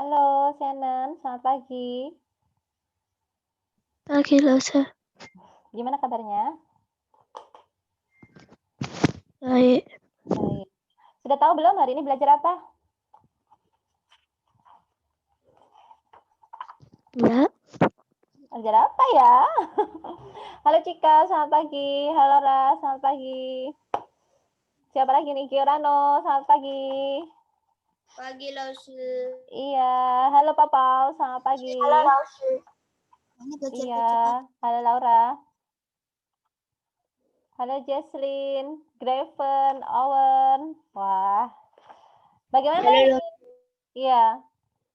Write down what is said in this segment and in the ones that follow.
Halo, Shannon. Selamat pagi. Pagi, Lasa. Gimana kabarnya? Baik. Baik. Sudah tahu belum hari ini belajar apa? Ya, Belajar apa ya? Halo Cika, selamat pagi. Halo Ra, selamat pagi. Siapa lagi nih? Kiorano, selamat pagi. Pagi, Lausu. Iya, halo Papau, selamat pagi. Halo, Lausu. Iya, halo Laura. Halo Jesslyn, Graven, Owen. Wah, bagaimana Halo, ini? Iya,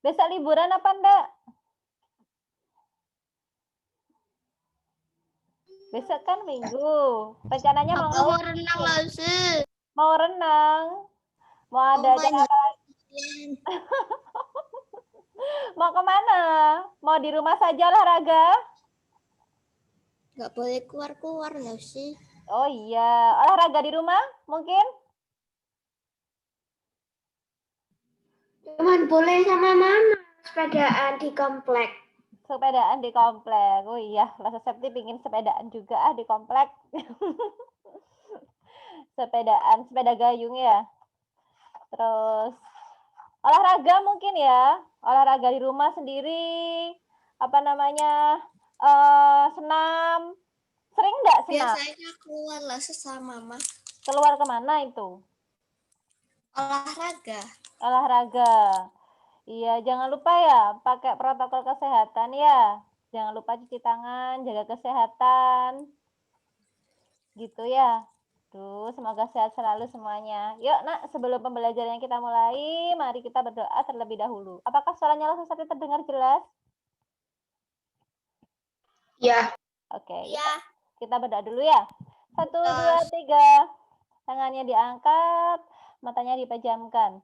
besok liburan apa enggak? Besok kan Minggu. Rencananya mau Papa mau ngapain? renang, Lausu. Mau renang. Mau ada acara apa? Mau kemana? Mau di rumah saja olahraga? Nggak boleh keluar-keluar, Lausu. Oh iya, olahraga di rumah mungkin? Cuman boleh sama mama sepedaan di komplek. Sepedaan di komplek. Oh iya, Lasa Septi pingin sepedaan juga di komplek. Sepedaan, sepeda gayung ya. Terus olahraga mungkin ya, olahraga di rumah sendiri. Apa namanya? Senam. Sering nggak senam? Biasanya keluar, Lausu sama mama. Keluar kemana itu? Olahraga. Olahraga. Iya, jangan lupa ya, pakai protokol kesehatan ya. Jangan lupa cuci tangan, jaga kesehatan. Gitu ya. Tuh, semoga sehat selalu semuanya. Yuk, Nak, sebelum pembelajaran kita mulai, mari kita berdoa terlebih dahulu. Apakah suaranya langsung sampai terdengar jelas? Ya. Oke, Ya. kita berdoa dulu ya. 1, 2, 3. Tangannya diangkat, matanya dipejamkan.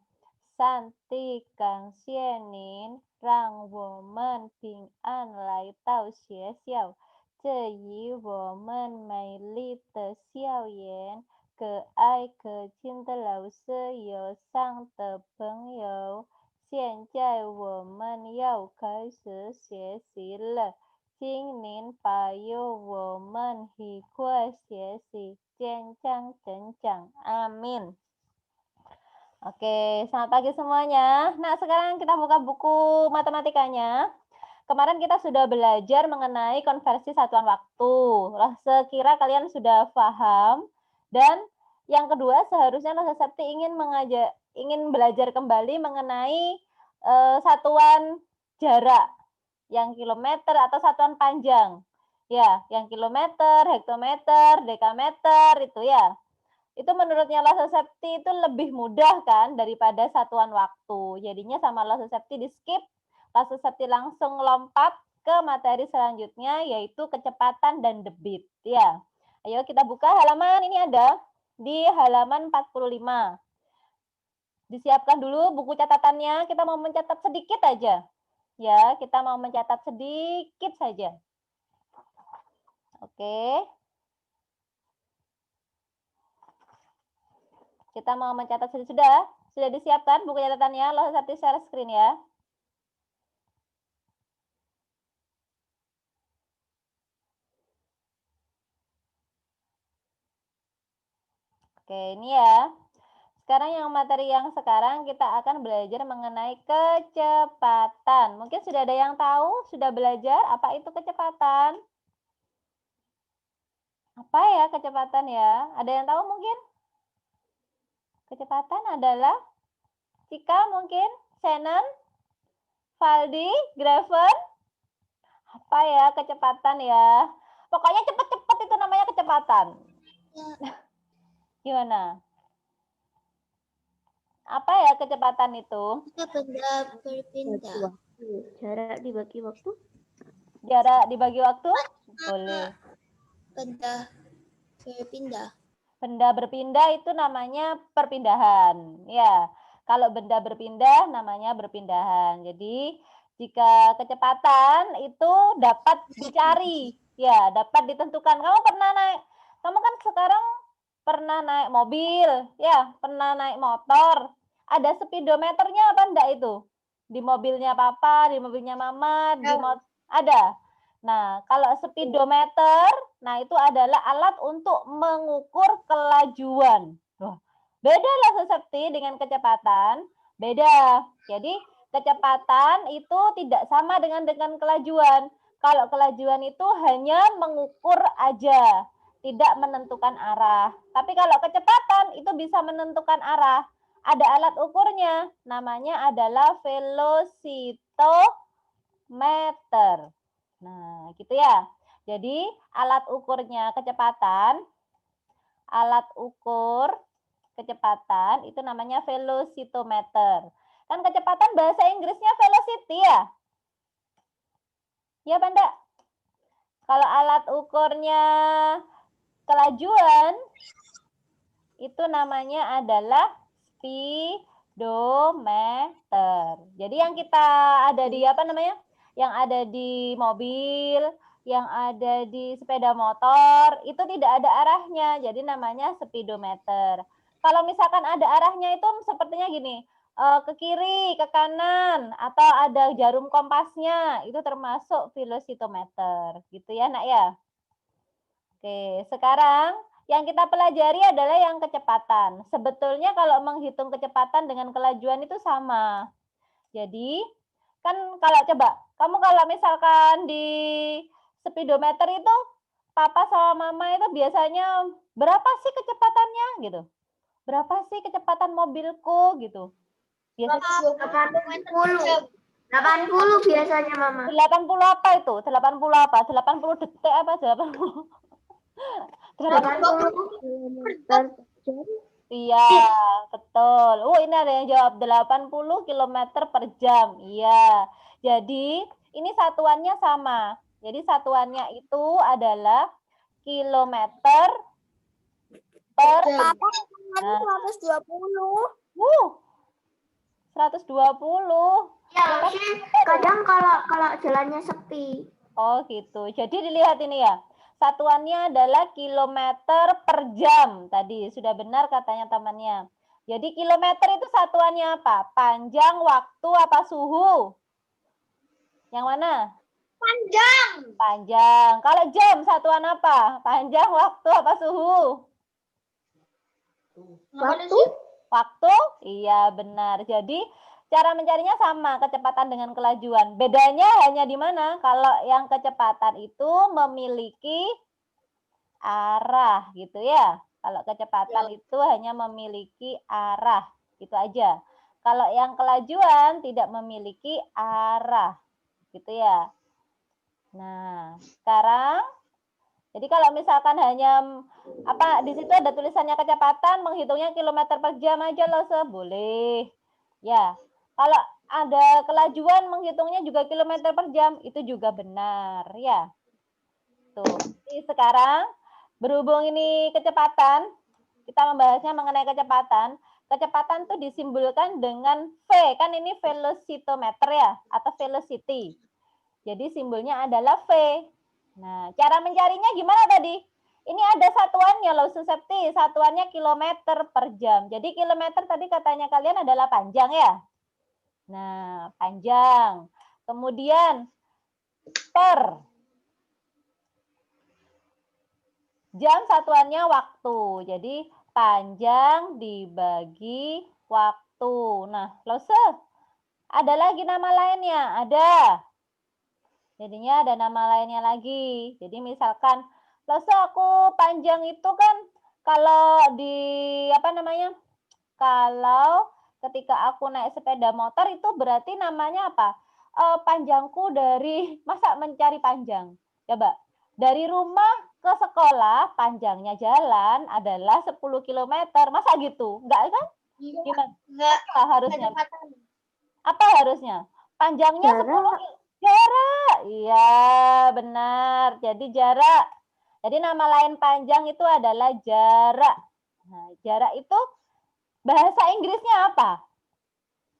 Santi kang xienin, rang wo men ping an lai tao xie xiao. 这以我们美丽的校园，可爱可亲的老师，友善的朋友。现在我们要开始学习了。今年保佑我们愉快学习，健康成长。Amin. Oke, selamat pagi semuanya. Nah, sekarang kita buka buku matematikanya. Kemarin kita sudah belajar mengenai konversi satuan waktu. Sekira kalian sudah paham. Dan yang kedua, seharusnya Lasa Septi ingin belajar kembali mengenai satuan jarak, yang kilometer atau satuan panjang. Ya, yang kilometer, hektometer, dekameter itu ya. Itu menurutnya Lasa Septi itu lebih mudah kan daripada satuan waktu. Jadinya sama Lasa Septi di skip, Lasa Septi langsung lompat ke materi selanjutnya yaitu kecepatan dan debit ya. Ayo kita buka halaman, ini ada di halaman 45. Disiapkan dulu buku catatannya, kita mau mencatat sedikit aja. Ya, kita mau mencatat sedikit saja. Oke. Kita mau mencatat sudah disiapkan buku catatannya, Lasa Septi share screen ya. Oke, ini ya. Sekarang yang materi yang sekarang kita akan belajar mengenai kecepatan. Mungkin sudah ada yang tahu, sudah belajar apa itu kecepatan? Apa ya kecepatan ya? Ada yang tahu mungkin? Kecepatan adalah Cika mungkin, Shannon, Valdi, Graven. Apa ya kecepatan ya? Pokoknya cepet-cepet itu namanya kecepatan. Ya. Gimana? Apa ya kecepatan itu? Kita benda berpindah. jarak dibagi waktu. Jarak dibagi waktu? Boleh. Benda berpindah. Benda berpindah itu namanya perpindahan. Ya, kalau benda berpindah namanya berpindahan. Jadi, jika kecepatan itu dapat dicari, ya, dapat ditentukan. Kamu kan sekarang pernah naik mobil, ya, pernah naik motor. Ada speedometernya apa enggak itu? Di mobilnya papa, di mobilnya mama, ada. Nah, kalau speedometer, nah itu adalah alat untuk mengukur kelajuan. Beda lah seperti dengan kecepatan, beda. Jadi kecepatan itu tidak sama dengan kelajuan. Kalau kelajuan itu hanya mengukur aja, tidak menentukan arah. Tapi kalau kecepatan itu bisa menentukan arah. Ada alat ukurnya, namanya adalah velocitometer. Nah, gitu ya. Jadi alat ukurnya kecepatan, alat ukur kecepatan itu namanya velocitometer. Kan kecepatan bahasa Inggrisnya velocity ya? Ya, Banda? Kalau alat ukurnya kelajuan, itu namanya adalah speedometer. Jadi yang kita ada di apa namanya? Yang ada di mobil, yang ada di sepeda motor, itu tidak ada arahnya. Jadi namanya speedometer. Kalau misalkan ada arahnya itu sepertinya gini, ke kiri, ke kanan, atau ada jarum kompasnya, itu termasuk velocitometer. Gitu ya, Nak ya? Oke, sekarang yang kita pelajari adalah yang kecepatan. Sebetulnya kalau menghitung kecepatan dengan kelajuan itu sama. Jadi, kan kalau coba, kamu kalau misalkan di speedometer itu, papa sama mama itu biasanya berapa sih kecepatannya gitu? Berapa sih kecepatan mobilku gitu? Biasanya 80 biasanya, Mama. 80 apa itu? 80 apa? 80 detik apa? 80? 80 kilometer per jam. Iya, betul. Ini ada yang jawab 80 km per jam. Iya. Jadi, ini satuannya sama. Jadi, satuannya itu adalah kilometer per jam. 120. 120. Ya, kadang kalau jalannya sepi. Oh, gitu. Jadi dilihat ini ya. Satuannya adalah kilometer per jam. Tadi sudah benar katanya temannya. Jadi kilometer itu satuannya apa? Panjang, waktu, apa suhu? Yang mana? Panjang. Panjang. Kalau jam satuan apa? Panjang, waktu, apa suhu? Waktu? Waktu? Iya, benar. Jadi cara mencarinya sama, kecepatan dengan kelajuan. Bedanya hanya di mana? Kalau yang kecepatan itu memiliki arah, gitu ya. Kalau kecepatan itu hanya memiliki arah, gitu aja. Kalau yang kelajuan tidak memiliki arah, gitu ya. Nah, sekarang jadi kalau misalkan hanya di situ ada tulisannya kecepatan, menghitungnya kilometer per jam aja loh, boleh. Ya, kalau ada kelajuan menghitungnya juga kilometer per jam, itu juga benar ya. Tuh. Jadi sekarang berhubung ini kecepatan, kita membahasnya mengenai kecepatan. Kecepatan tuh disimbolkan dengan V, kan ini velocitometer ya, atau velocity. Jadi simbolnya adalah V. Nah, cara mencarinya gimana tadi? Ini ada satuannya loh, Susepti. Satuannya kilometer per jam. Jadi kilometer tadi katanya kalian adalah panjang ya? Nah, panjang. Kemudian per. Jam satuannya waktu. Jadi panjang dibagi waktu. Nah, Lose, ada lagi nama lainnya? Ada. Jadinya ada nama lainnya lagi. Jadi misalkan, Lose aku panjang itu kan kalau di kalau ketika aku naik sepeda motor itu berarti namanya apa? Panjangku dari, masa mencari panjang? Coba, dari rumah ke sekolah panjangnya jalan adalah 10 km. Masa gitu? Enggak kan? Gimana? Enggak. Apa harusnya? Apa harusnya? Panjangnya 10 km. Jarak. Iya, benar. Jadi jarak. Jadi nama lain panjang itu adalah jarak. Nah, jarak itu bahasa Inggrisnya apa?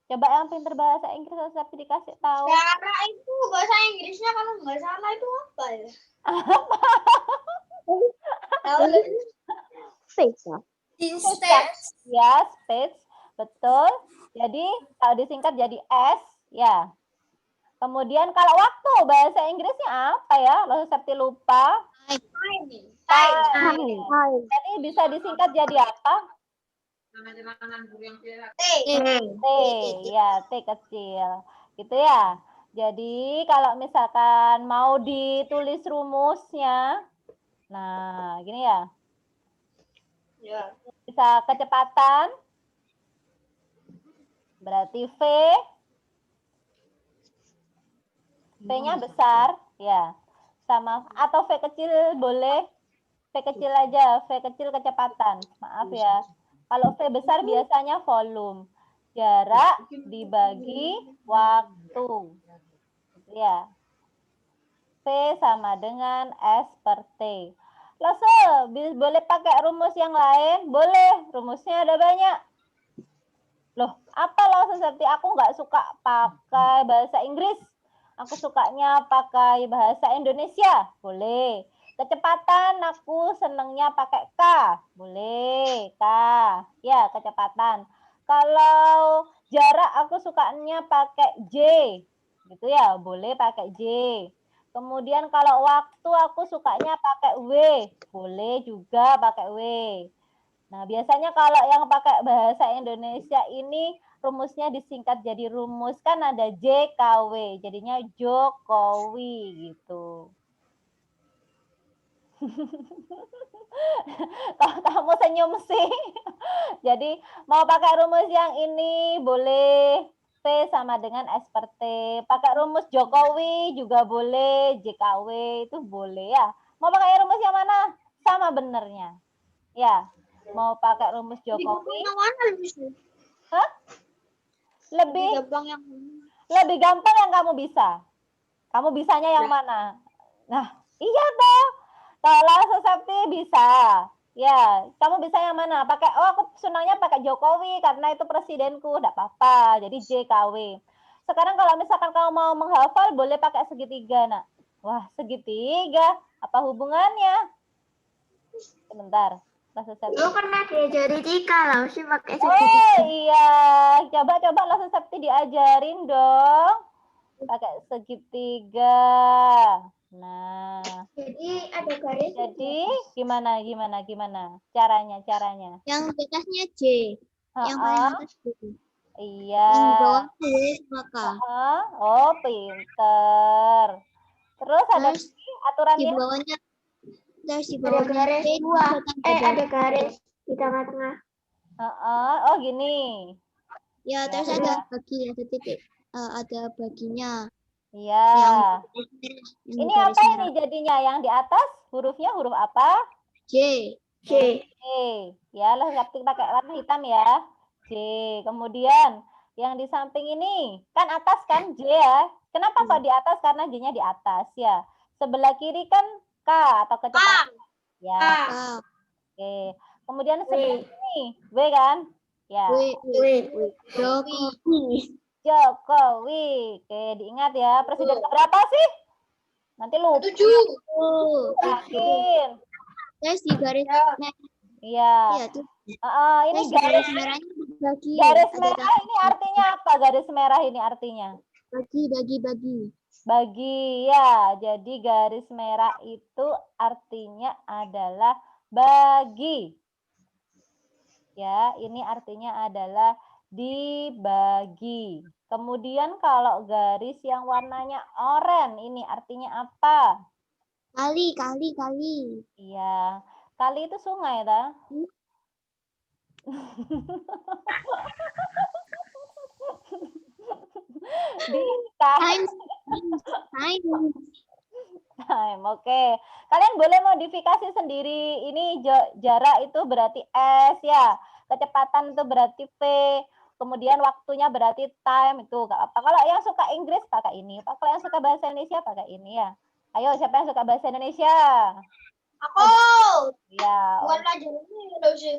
Coba yang pinter bahasa Inggris harus dikasih tahu. Jarak itu bahasa Inggrisnya kalau nggak salah itu apa ya? Space. Distance. Ya, space. Betul. Jadi kalau disingkat jadi S, Ya. Kemudian kalau waktu bahasa Inggrisnya apa ya? Lo seperti lupa. Time. Jadi bisa disingkat jadi apa? T. Ya, T kecil. Gitu ya. Jadi kalau misalkan mau ditulis rumusnya, nah gini ya. Bisa kecepatan, berarti V-nya besar, ya. Sama, atau V kecil boleh. V kecil aja, V kecil kecepatan. Maaf ya. Kalau V besar biasanya volume. Jarak dibagi waktu. Gitu ya. V sama dengan S per T. Lase, boleh pakai rumus yang lain? Boleh, rumusnya ada banyak. Loh, apa loh seperti aku nggak suka pakai bahasa Inggris. Aku sukanya pakai bahasa Indonesia. Boleh. Kecepatan aku senangnya pakai K. Boleh, K. Ya, kecepatan. Kalau jarak aku sukanya pakai J. Gitu ya, boleh pakai J. Kemudian kalau waktu aku sukanya pakai W. Boleh juga pakai W. Nah, biasanya kalau yang pakai bahasa Indonesia ini rumusnya disingkat jadi rumus kan ada JKW, jadinya Jokowi gitu. Kalau kamu senyum sih. Jadi mau pakai rumus yang ini boleh P sama dengan S per T. Pakai rumus Jokowi juga boleh, JKW itu boleh ya. Mau pakai rumus yang mana? Sama benernya. Ya, mau pakai rumus Jokowi. Hah? Lebih gampang yang kamu bisa. Kamu bisanya yang mana? Nah, iya toh. Kalau Susepti bisa. Ya, kamu bisa yang mana? Pakai aku senangnya pakai Jokowi karena itu presidenku, enggak apa-apa. Jadi JKW. Sekarang kalau misalkan kamu mau menghafal boleh pakai segitiga, Nak. Wah, segitiga apa hubungannya? Sebentar. Lu pernah diajari Cika lah, sih pakai Oh segitiga. iya, coba-coba langsung Septi diajarin dong. Pakai segitiga. Nah, Jadi ada garis. jadi gimana caranya? Yang di atasnya J. Yang paling Heeh, atas J. iya. Yang di bawah W sama K. Heeh. Oh, pinter. Terus ada Terus lagi di aturannya? bawahnya Ada garis dua. Ada garis di tengah-tengah. Heeh. Oh, gini. Ya, terus Ya. ada bagi, ada titik, ada baginya. Iya. Yang Ini garis apa merah. ini jadinya? Yang di atas hurufnya huruf apa? J. J. Ya, lo pakai warna hitam ya. J. Kemudian yang di samping ini kan atas kan J ya. Kenapa kok di atas? Karena J-nya di atas ya. Sebelah kiri kan K atau kecepatan. Ya. K. Oke. Kemudian sebelah sini W kan? Ya. Jokowi. Jokowi. Oke, diingat ya. Presiden keberapa sih? Nanti lupa. 7. Yakin. Terus di garis merah. Iya. Iya, tuh. Ini Terus garis merahnya dibagi. garis Ada merah ini artinya apa? Garis merah ini artinya? bagi. Bagi, ya. Jadi garis merah itu artinya adalah bagi. Ya, ini artinya adalah dibagi. Kemudian kalau garis yang warnanya oranye ini artinya apa? Kali. Iya. Kali itu sungai, ta? Di Time. time. Oke. Kalian boleh modifikasi sendiri. Ini jarak itu berarti S ya. Kecepatan itu berarti V. Kemudian waktunya berarti time itu enggak apa. Kalau yang suka Inggris pakai ini. Kalau yang suka bahasa Indonesia pakai ini ya. Ayo, siapa yang suka bahasa Indonesia? Aku. Ya. Bukan pelajarannya udah sih.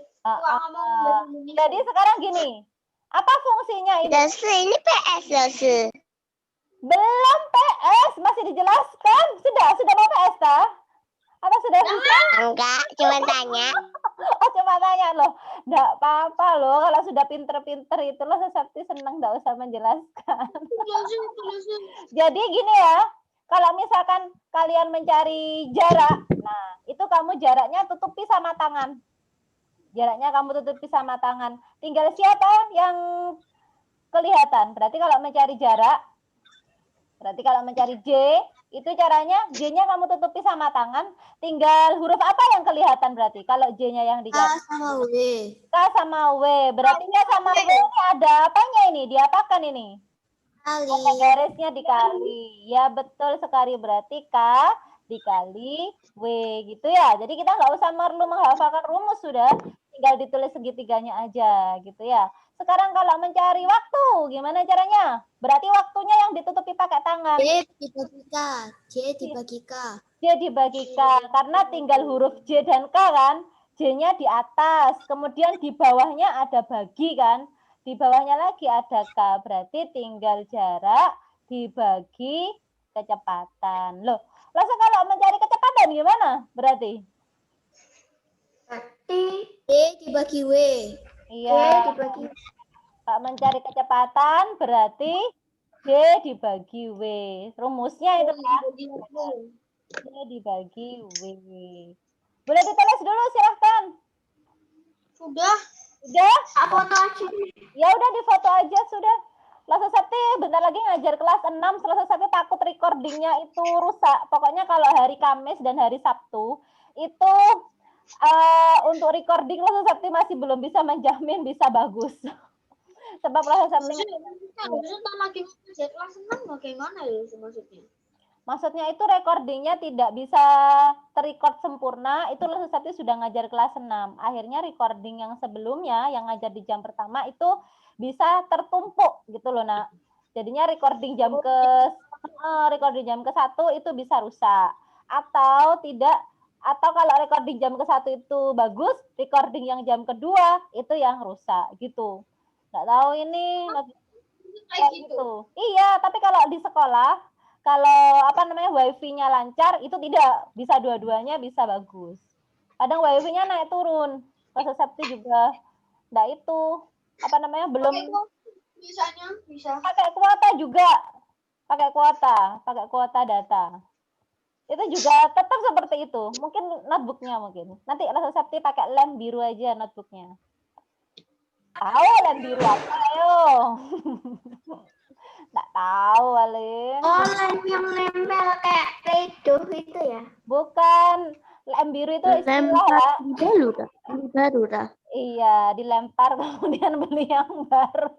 Jadi sekarang gini. Apa fungsinya ini? Ini PS loh. Belum PS, masih dijelaskan. Sudah mau PS, ta? Apa sudah bisa? Enggak, cuma tanya. Oh, coba tanya loh. Enggak apa-apa loh kalau sudah pinter-pinter itu loh Sakti senang enggak usah menjelaskan. Jadi gini ya, kalau misalkan kalian mencari jarak, nah itu kamu jaraknya tutupi sama tangan. Jaraknya kamu tutupi sama tangan. Tinggal siapa yang kelihatan. Berarti kalau mencari jarak, berarti kalau mencari J, itu caranya J-nya kamu tutupi sama tangan, tinggal huruf apa yang kelihatan berarti kalau J-nya yang dicari? K sama W. K sama W. Berarti K sama W ini ada apanya ini? Diapakan ini? Kali. Ada garisnya dikali. Ya betul sekali. Berarti K dikali W gitu ya. Jadi kita nggak usah perlu menghafalkan rumus sudah. Tinggal ditulis segitiganya aja gitu ya. Sekarang kalau mencari waktu, gimana caranya? Berarti waktunya yang ditutupi pakai tangan. J dibagi K. J dibagi K. J dibagi K. Karena tinggal huruf J dan K kan. J-nya di atas. Kemudian di bawahnya ada bagi kan. Di bawahnya lagi ada K. Berarti tinggal jarak dibagi kecepatan. Loh, kalau mencari kecepatan gimana berarti? Berarti J dibagi W. Iya. J dibagi Kalau mencari kecepatan berarti J dibagi W. Rumusnya itu ya. J dibagi W. Boleh ditulis dulu silahkan. Sudah. Udah? foto aja. Ya udah di foto aja sudah. Selasa Sakti bentar lagi ngajar kelas 6. Selasa Sakti takut recordingnya itu rusak. Pokoknya kalau hari Kamis dan hari Sabtu itu untuk recording Selasa Sakti masih belum bisa menjamin bisa bagus. Sebab Selasa Sakti lagi kelas 6 bagaimana ya maksudnya? Maksudnya itu recordingnya tidak bisa terrecord sempurna, itu Selasa Sakti sudah ngajar kelas 6. Akhirnya recording yang sebelumnya, yang ngajar di jam pertama itu bisa tertumpuk gitu loh, Nak. Jadinya recording jam ke-1 itu bisa rusak. Atau tidak, atau kalau recording jam ke-1 itu bagus, recording yang jam kedua itu yang rusak gitu. Nggak tahu ini kayak gitu. Iya, tapi kalau di sekolah kalau wifi-nya lancar itu tidak bisa dua-duanya bisa bagus. Kadang wifi-nya naik turun. Selasa Sabtu juga enggak itu belum bisa pakai kuota juga. Pakai kuota data. Itu juga tetap seperti itu. Mungkin notebooknya mungkin. Nanti Selasa Sabtu pakai lem biru aja notebooknya. Tahu lem biru apa? Ayo. Nggak tahu, Alin. Oh, lem yang nempel kayak redup itu ya? Bukan. Lem biru itu istilah lah. Baru dah. Iya, dilempar kemudian beli yang baru.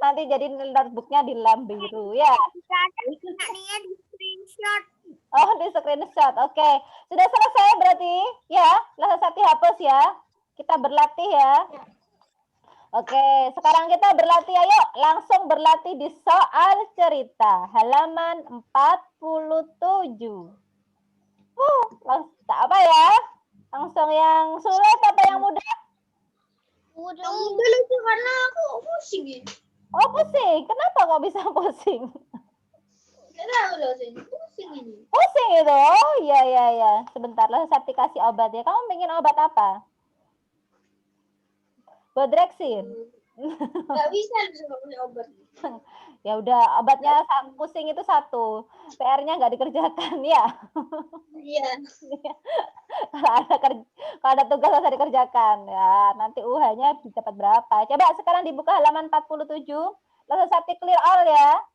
Nanti jadi notebooknya di lem biru ya. di screenshot. Oh, di screenshot. Oke. Sudah selesai berarti ya. Selesai hapus ya. Kita berlatih ya. Oke, sekarang kita berlatih. Ayo, langsung berlatih di soal cerita. Halaman 47. Langsung apa ya? Langsung yang sulit apa yang mudah? Udah lucu karena aku pusing ini. Oh, pusing. Kenapa kok bisa pusing? Nggak tahu loh, pusing ini. Pusing itu? Oh, iya. Sebentar lah, saya kasih obat ya. Kamu pengen obat apa? Bodrexin. Nggak bisa pakai obat. Ya udah, obatnya pusing itu 1. PR-nya nggak dikerjakan ya. Iya. Kalau ada tugas harus dikerjakan ya. Nanti UH-nya dapat berapa? Coba sekarang dibuka halaman 47. Lalu Sakti clear all ya.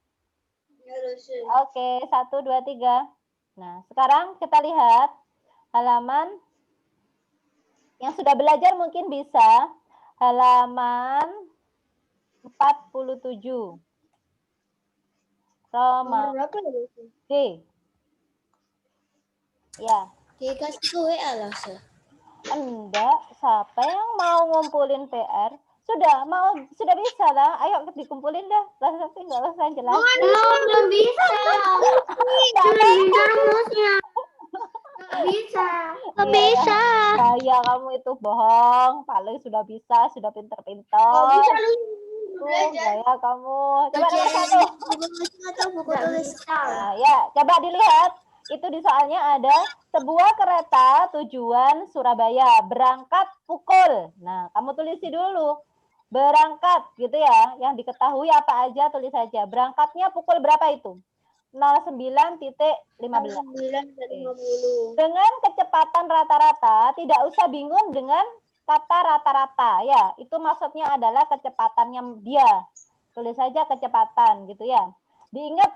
Oke, 1, 2, 3. Nah, sekarang kita lihat halaman yang sudah belajar mungkin bisa. Halaman 47. Roma. D. Ya. Dikasih ke WA lah, Sir. Enggak, siapa yang mau ngumpulin PR? Sudah bisa lah. Ayo dikumpulin dah. Sakti enggak usah jelas. Belum bisa. Rumusnya. Bisa. Bisa. Saya kamu itu bohong. Paling sudah bisa, sudah pinter-pinter. Bisa lu Gaya kamu. Coba nomor 1. Atau buku tulis. Nah, ya, coba dilihat. Itu di soalnya ada sebuah kereta tujuan Surabaya berangkat pukul. Nah, kamu tulisi dulu. Berangkat gitu ya. Yang diketahui apa aja tulis saja. Berangkatnya pukul berapa itu? 09.15. Dengan kecepatan rata-rata, tidak usah bingung dengan kata rata-rata ya. Itu maksudnya adalah kecepatannya dia. Tulis saja kecepatan gitu ya. Diingat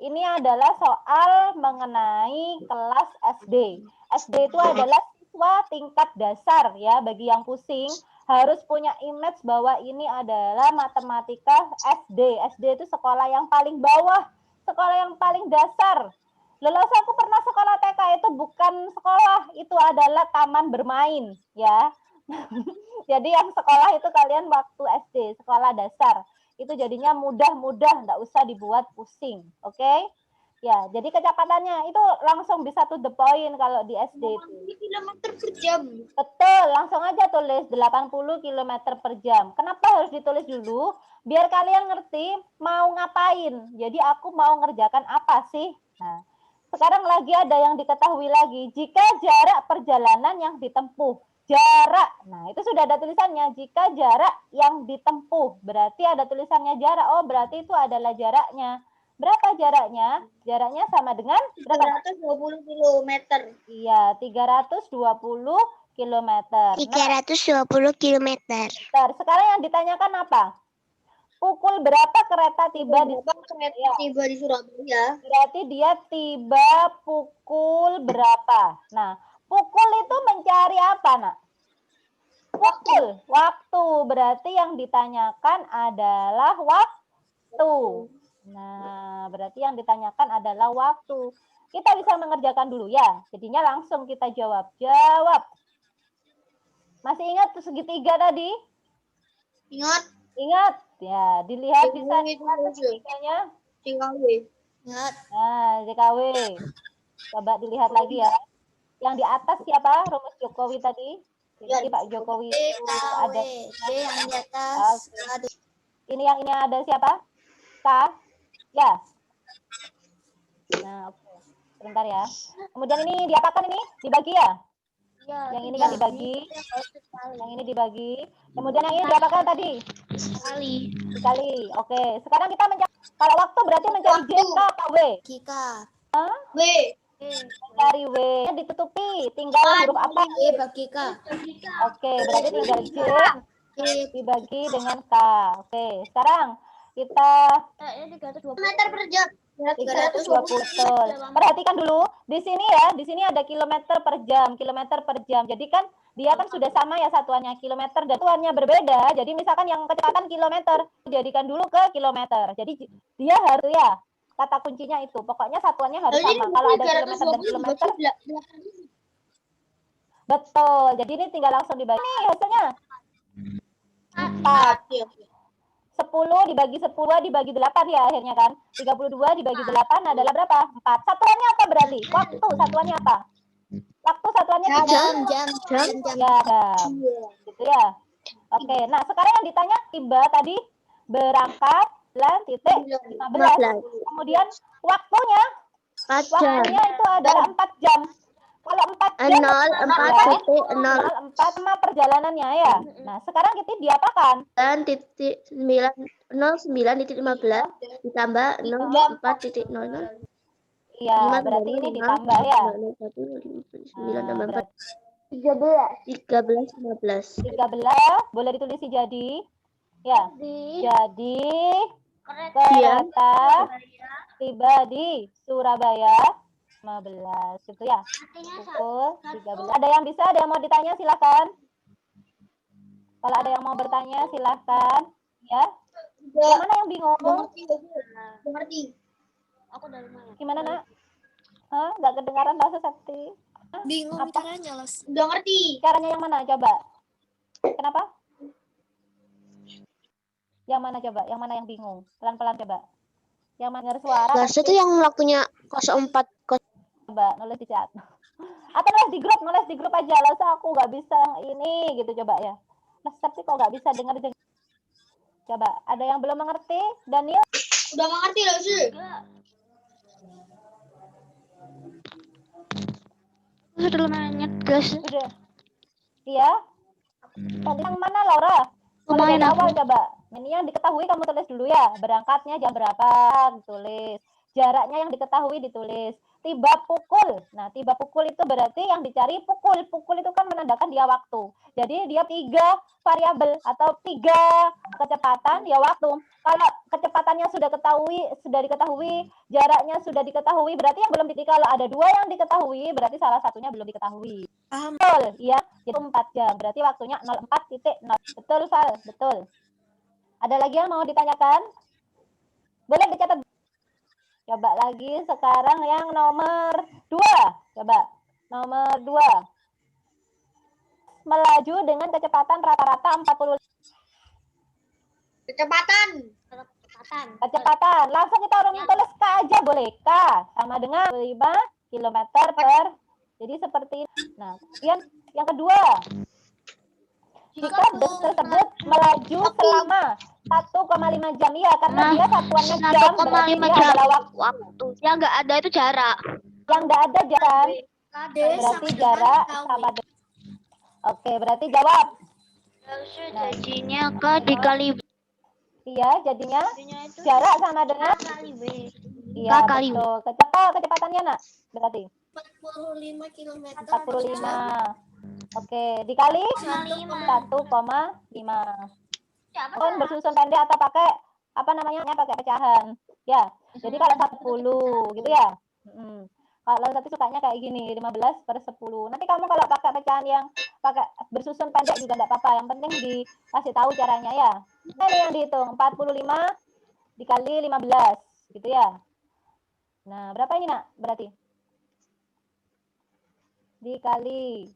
ini adalah soal mengenai kelas SD. SD itu adalah siswa tingkat dasar ya. Bagi yang pusing harus punya image bahwa ini adalah matematika SD. SD itu sekolah yang paling bawah, sekolah yang paling dasar. Lelos aku pernah sekolah TK itu bukan sekolah, itu adalah taman bermain ya. Jadi yang sekolah itu kalian waktu SD, sekolah dasar. Itu jadinya mudah-mudah, enggak usah dibuat pusing. Oke? Ya, jadi kecepatannya itu langsung bisa to the point kalau di SD itu. Kilometer per jam. Betul, langsung aja tulis 80 km per jam. Kenapa harus ditulis dulu? Biar kalian ngerti mau ngapain. Jadi aku mau ngerjakan apa sih? Nah, sekarang lagi ada yang diketahui lagi. Jika jarak perjalanan yang ditempuh. Jarak. Nah, itu sudah ada tulisannya. Jika jarak yang ditempuh. Berarti ada tulisannya jarak. Oh, berarti itu adalah jaraknya. Berapa jaraknya? Jaraknya sama dengan berapa? 320 km. Iya, 320 km. 320 km. Sekarang yang ditanyakan apa? Pukul berapa kereta tiba di kereta tiba di Surabaya? Berarti dia tiba pukul berapa? Nah, pukul itu mencari apa, Nak? Waktu. Berarti yang ditanyakan adalah waktu. Nah, berarti yang ditanyakan adalah waktu. Kita bisa mengerjakan dulu ya. Jadinya langsung kita jawab. Masih ingat segitiga tadi? Ingat. Ingat. Ya, dilihat bisa lihat segitiganya. JKW. Ingat. Nah, JKW. Coba dilihat lagi ya. Yang di atas siapa? Rumus Jokowi tadi. Jadi Pak Jokowi itu ada D yang di atas. ini yang ini ada siapa? K. Ya. Nah, oke. Sebentar ya. Kemudian ini diapakan ini? Dibagi ya? Yang ini kan dibagi. Yang ini dibagi. Kemudian yang ini diapakan tadi? Dikali. Oke. Sekarang kita mencari kalau waktu berarti mencari J, K, atau W? W. Mencari W. Ditutupi. Tinggal huruf apa? Bagi K. Oke. Berarti tinggal J dibagi dengan K. Oke. Sekarang kita Kilometer per jam. 320. Betul. Perhatikan dulu di sini ya, di sini ada kilometer per jam. Jadi kan dia kan sudah sama ya satuannya kilometer dan satuannya berbeda. Jadi misalkan yang kecepatan kilometer, jadikan dulu ke kilometer. Jadi dia harus ya kata kuncinya itu. Pokoknya satuannya harus sama. Kalau ada kilometer dan kilometer. Betul. Jadi ini tinggal langsung dibagi. Nih hasilnya 4. 10 dibagi 10 dibagi 8 ya akhirnya kan. 32 dibagi 8 adalah berapa? 4. Satuannya apa berarti? Waktu satuannya apa? Waktu satuannya Jam. Ya, jam. Gitu ya. Oke, nah sekarang yang ditanya tiba tadi berangkat 9.15. Kemudian waktunya itu adalah 4 jam. Kalau 4 jam 04 sama perjalanannya ya. Nah, sekarang kita diapakan? 9.09.15 ditambah 04.00. Iya, berarti ini ditambah ya. 13.15. 13 boleh ditulis jadi ya. Jadi kereta tiba di Surabaya 15 gitu ya. Pukul 13. Ada yang bisa? Ada yang mau ditanya silakan. Kalau ada yang mau bertanya silakan ya. Yang mana yang bingung? Mengerti. Aku dari mana? Gimana, Nak? Hah? Nggak kedengaran bahasa Sakti. Bingung Apa? caranya, Los. Udah ngerti. Caranya yang mana? Coba. Kenapa? Yang mana coba? Yang mana yang bingung? Pelan-pelan coba. Yang mana dengar suara? Los itu yang waktunya 04. Coba nulis di chat. Atau nulis di grup aja. Los aku nggak bisa yang ini gitu coba ya. Mas Sakti kok nggak bisa dengar. Coba, ada yang belum mengerti? Daniel? Udah mengerti loh sih. Sudah lumayan guys. Udah. Iya? Tadi yang mana, Laura? Kalau Lumayan dari awal aku. coba. Ini yang diketahui kamu tulis dulu ya. Berangkatnya jam berapa? Ditulis. Jaraknya yang diketahui ditulis. Tiba pukul. Nah, tiba pukul itu berarti yang dicari pukul. Pukul itu kan menandakan dia waktu. Jadi dia 3 variabel atau 3 kecepatan ya waktu. Kalau kecepatannya sudah diketahui, jaraknya sudah diketahui, berarti yang belum diketahui. Kalau ada 2 yang diketahui, berarti salah satunya belum diketahui. Betul, ya. Itu 4 jam. Berarti waktunya 04.0. Betul, Val. Betul. Ada lagi yang mau ditanyakan? Boleh dicatat. Coba lagi sekarang yang nomor 2. Coba. Nomor 2. Melaju dengan kecepatan rata-rata 40. Kecepatan. Kecepatan. Langsung kita tulis K aja boleh. K sama dengan 5 km per. Jadi seperti ini. Nah, kemudian yang kedua. Jika bus tersebut melaju selama 1,5 jam, ya, karena dia satuannya jam, berarti dia adalah waktu. Yang nggak ada itu jarak. Yang nggak ada jarak, berarti jarak sama dengan. Oke, berarti jawab. Nah, jadinya K dikali B. Iya, jadinya jarak sama dengan Kali B. iya, kali betul. Kecepatannya, Nak, berarti 45 km. 45. Oke, dikali 1,5. Kan bersusun pendek atau pakai apa namanya? Pakai pecahan. Ya. Jadi kalau 10 gitu ya. Kalau tapi sukanya kayak gini, 15/10. Nanti kamu kalau pakai pecahan yang pakai bersusun pendek juga enggak apa-apa. Yang penting dikasih tahu caranya ya. Nah, ini yang dihitung 45 dikali 15 gitu ya. Nah, berapa ini, Nak? Berarti dikali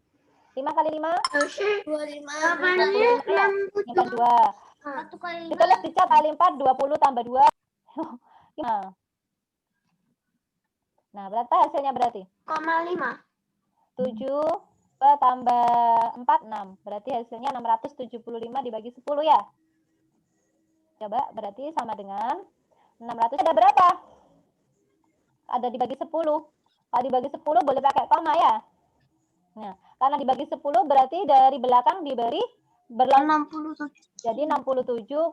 5 kali 5 25. 25 ya. Ini kan 2. 1 kali 5. Ditulis dicat kali 4 20 tambah 2. Nah, berapa hasilnya berarti? 0,5. 7 tambah 4 6. Berarti hasilnya 675 dibagi 10 ya. Coba berarti sama dengan 600 ada berapa? Ada dibagi 10. Kalau dibagi 10 boleh pakai koma ya. Nah, karena dibagi 10 berarti dari belakang diberi 67. Jadi 67,5.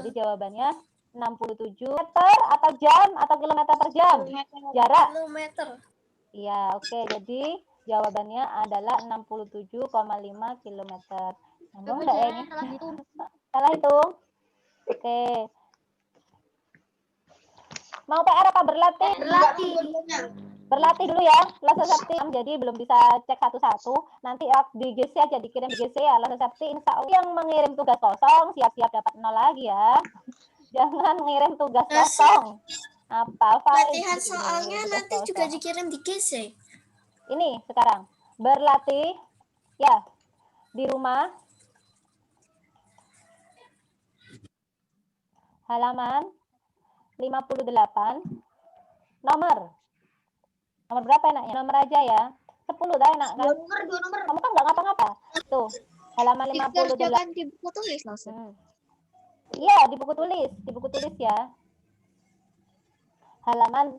Jadi jawabannya 67 meter atau jam atau kilometer per jam? Jarak. Kilometer. Iya, oke. Jadi jawabannya adalah 67,5 km. Nyambung enggak ya ini? Salah hitung. Oke. Mau PR apa berlatih? Berlatih dulu ya, Lasasepti. Jadi belum bisa cek satu-satu. Nanti di GC aja, dikirim di GC ya. Lasasepti insya Allah yang mengirim tugas kosong siap-siap dapat 0 lagi ya. Jangan ngirim tugas kosong. Apa? Latihan soalnya nanti juga dikirim di GC. Ini sekarang berlatih ya di rumah. Halaman 58. Nomor berapa enaknya? Nomor aja ya. 10 dah enak kan? 2 nomor. Kamu kan nggak ngapa-ngapa. Tuh, halaman 58. Di buku tulis langsung. Iya, di buku tulis ya. Halaman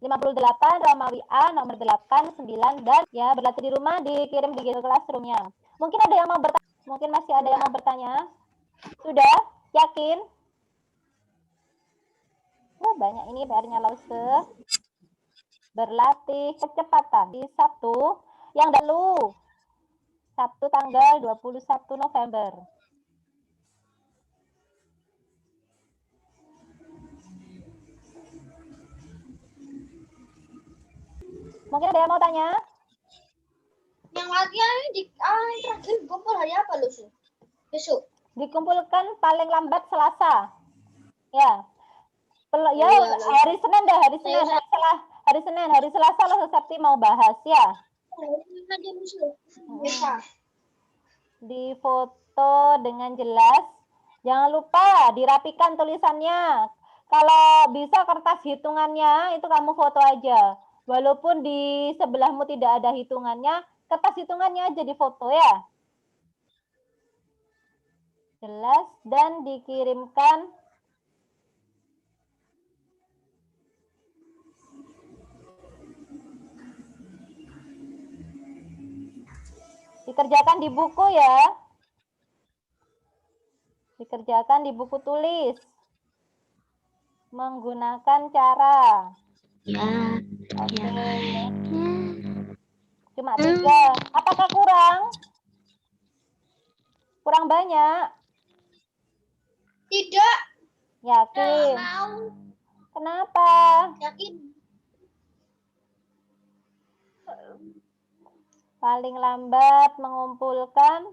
58 Romawi A nomor 8, 9 dan ya berlatih di rumah dikirim di Google Classroom-nya. Mungkin ada yang mau bertanya? Mungkin masih ada yang mau bertanya? Sudah? Yakin? Oh, banyak ini PR-nya Lause. Berlatih kecepatan di Sabtu yang lalu. Sabtu tanggal 21 November. Mungkin ada yang mau tanya? Yang latihan ini terakhir kumpul hari apa lu sih? Besok. Dikumpulkan paling lambat Selasa. Ya. Ya, hari Senin dah, hari Senin. Hari Selasa lah Sabtu mau bahas ya. Di foto dengan jelas. Jangan lupa dirapikan tulisannya. Kalau bisa kertas hitungannya itu kamu foto aja. Walaupun di sebelahmu tidak ada hitungannya, kertas hitungannya aja di foto ya. Jelas dan dikirimkan dikerjakan di buku ya. Dikerjakan di buku tulis. Menggunakan cara. Ya. Oke. Ya. Cuma 3. Apakah kurang? Kurang banyak? Tidak. Yakin? Mau. Kenapa? Yakin. Paling lambat mengumpulkan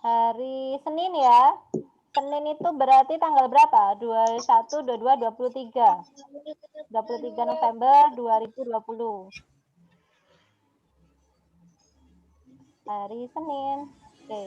hari Senin ya. Senin itu berarti tanggal berapa? 21, 22, 23. 23 November 2020. Hari Senin. Oke.